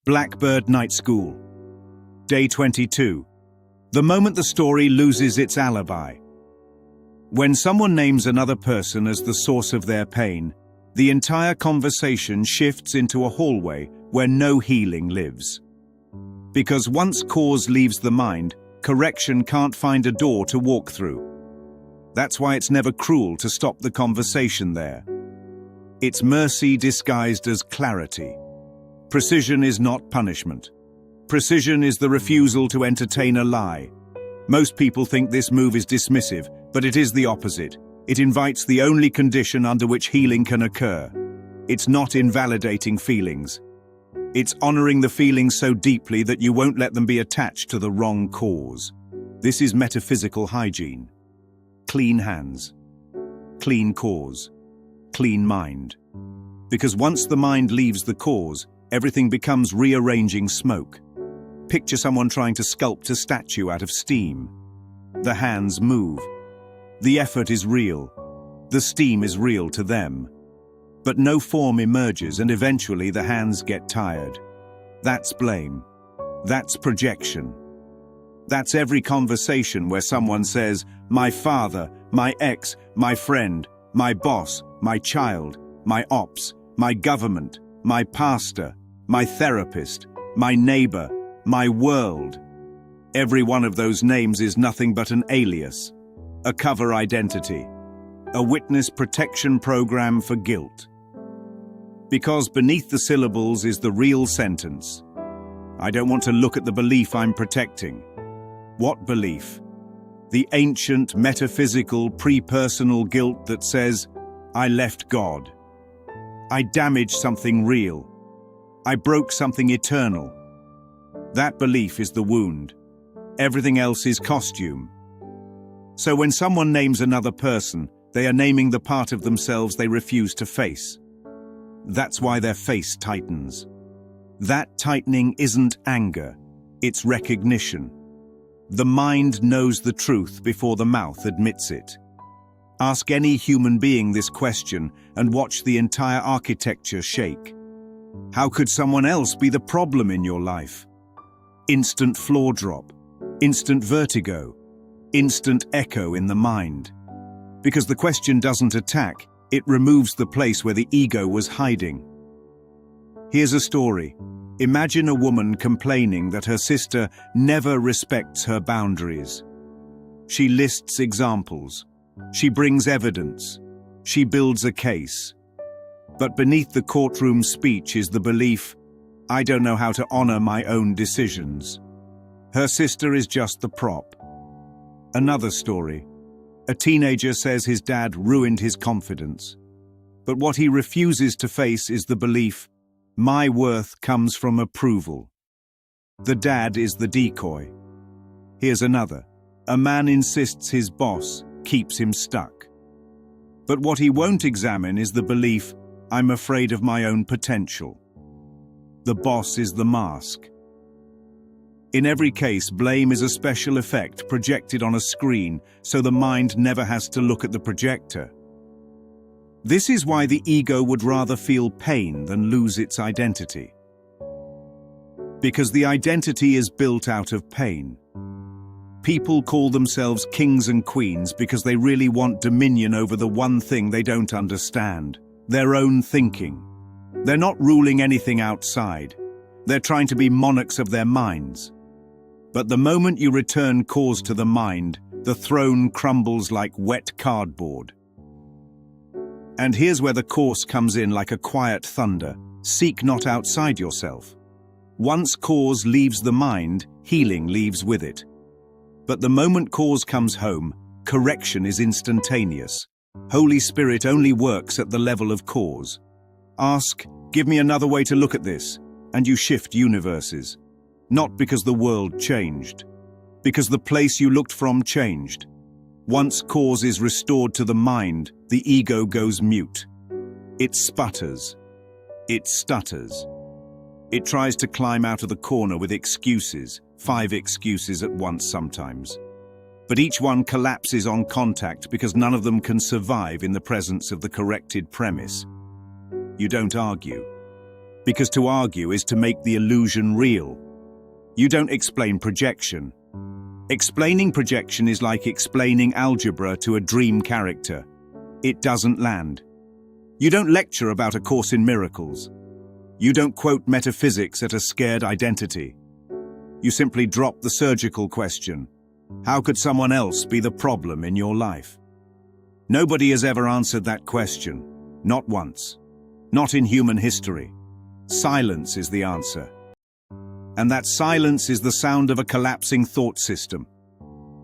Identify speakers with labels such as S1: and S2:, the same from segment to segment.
S1: Blackbird Night School. Day 22. The moment the story loses its alibi. When someone names another person as the source of their pain, the entire conversation shifts into a hallway where no healing lives. Because once cause leaves the mind, correction can't find a door to walk through. That's why it's never cruel to stop the conversation there. It's mercy disguised as clarity. Precision is not punishment. Precision is the refusal to entertain a lie. Most people think this move is dismissive, but it is the opposite. It invites the only condition under which healing can occur. It's not invalidating feelings. It's honoring the feelings so deeply that you won't let them be attached to the wrong cause. This is metaphysical hygiene. Clean hands. Clean cause. Clean mind. Because once the mind leaves the cause, everything becomes rearranging smoke. Picture someone trying to sculpt a statue out of steam. The hands move. The effort is real. The steam is real to them. But no form emerges, and eventually the hands get tired. That's blame. That's projection. That's every conversation where someone says, my father, my ex, my friend, my boss, my child, my ops, my government, my pastor, my therapist, my neighbor, my world. Every one of those names is nothing but an alias, a cover identity, a witness protection program for guilt. Because beneath the syllables is the real sentence. I don't want to look at the belief I'm protecting. What belief? The ancient, metaphysical, pre-personal guilt that says, I left God. I damaged something real. I broke something eternal. That belief is the wound. Everything else is costume. So when someone names another person, they are naming the part of themselves they refuse to face. That's why their face tightens. That tightening isn't anger, it's recognition. The mind knows the truth before the mouth admits it. Ask any human being this question and watch the entire architecture shake. How could someone else be the problem in your life? Instant floor drop, instant vertigo, instant echo in the mind. Because the question doesn't attack, it removes the place where the ego was hiding. Here's a story. Imagine a woman complaining that her sister never respects her boundaries. She lists examples. She brings evidence. She builds a case. But beneath the courtroom speech is the belief, I don't know how to honor my own decisions. Her sister is just the prop. Another story. A teenager says his dad ruined his confidence. But what he refuses to face is the belief, my worth comes from approval. The dad is the decoy. Here's another. A man insists his boss keeps him stuck. But what he won't examine is the belief, I'm afraid of my own potential. The boss is the mask. In every case, blame is a special effect projected on a screen, so the mind never has to look at the projector. This is why the ego would rather feel pain than lose its identity. Because the identity is built out of pain. People call themselves kings and queens because they really want dominion over the one thing they don't understand, their own thinking. They're not ruling anything outside. They're trying to be monarchs of their minds. But the moment you return cause to the mind, the throne crumbles like wet cardboard. And here's where the course comes in like a quiet thunder. Seek not outside yourself. Once cause leaves the mind, healing leaves with it. But the moment cause comes home, correction is instantaneous. Holy Spirit only works at the level of cause. Ask, give me another way to look at this, and you shift universes. Not because the world changed, because the place you looked from changed. Once cause is restored to the mind, the ego goes mute. It sputters. It stutters. It tries to climb out of the corner with excuses, 5 excuses at once sometimes. But each one collapses on contact because none of them can survive in the presence of the corrected premise. You don't argue. Because to argue is to make the illusion real. You don't explain projection. Explaining projection is like explaining algebra to a dream character. It doesn't land. You don't lecture about A Course in Miracles. You don't quote metaphysics at a scared identity. You simply drop the surgical question. How could someone else be the problem in your life? Nobody has ever answered that question. Not once. Not in human history. Silence is the answer. And that silence is the sound of a collapsing thought system.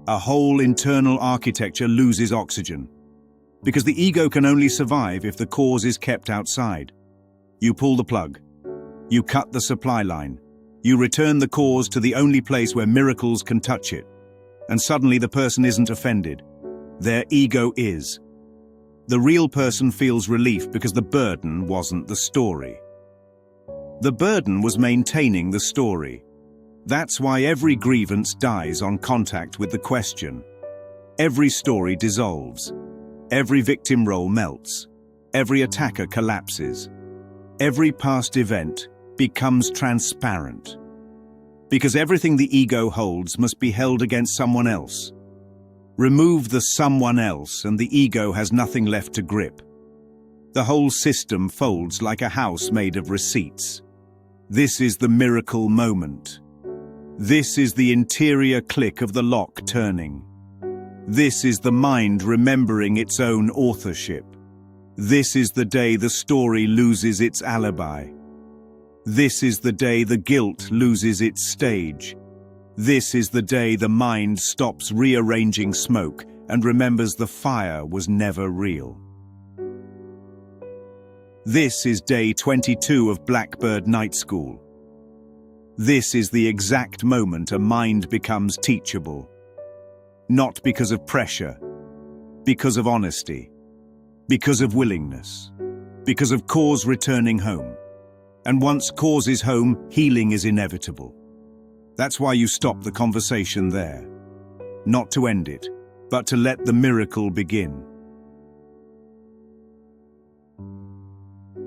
S1: A whole internal architecture loses oxygen. Because the ego can only survive if the cause is kept outside. You pull the plug. You cut the supply line. You return the cause to the only place where miracles can touch it. And suddenly the person isn't offended. Their ego is. The real person feels relief because the burden wasn't the story. The burden was maintaining the story. That's why every grievance dies on contact with the question. Every story dissolves. Every victim role melts. Every attacker collapses. Every past event becomes transparent. Because everything the ego holds must be held against someone else. Remove the someone else and the ego has nothing left to grip. The whole system folds like a house made of receipts. This is the miracle moment. This is the interior click of the lock turning. This is the mind remembering its own authorship. This is the day the story loses its alibi. This is the day the guilt loses its stage. This is the day the mind stops rearranging smoke and remembers the fire was never real. This is day 22 of Blackbird Night School. This is the exact moment a mind becomes teachable. Not because of pressure, because of honesty, because of willingness, because of cause returning home. And once cause is home, healing is inevitable. That's why you stop the conversation there. Not to end it, but to let the miracle begin.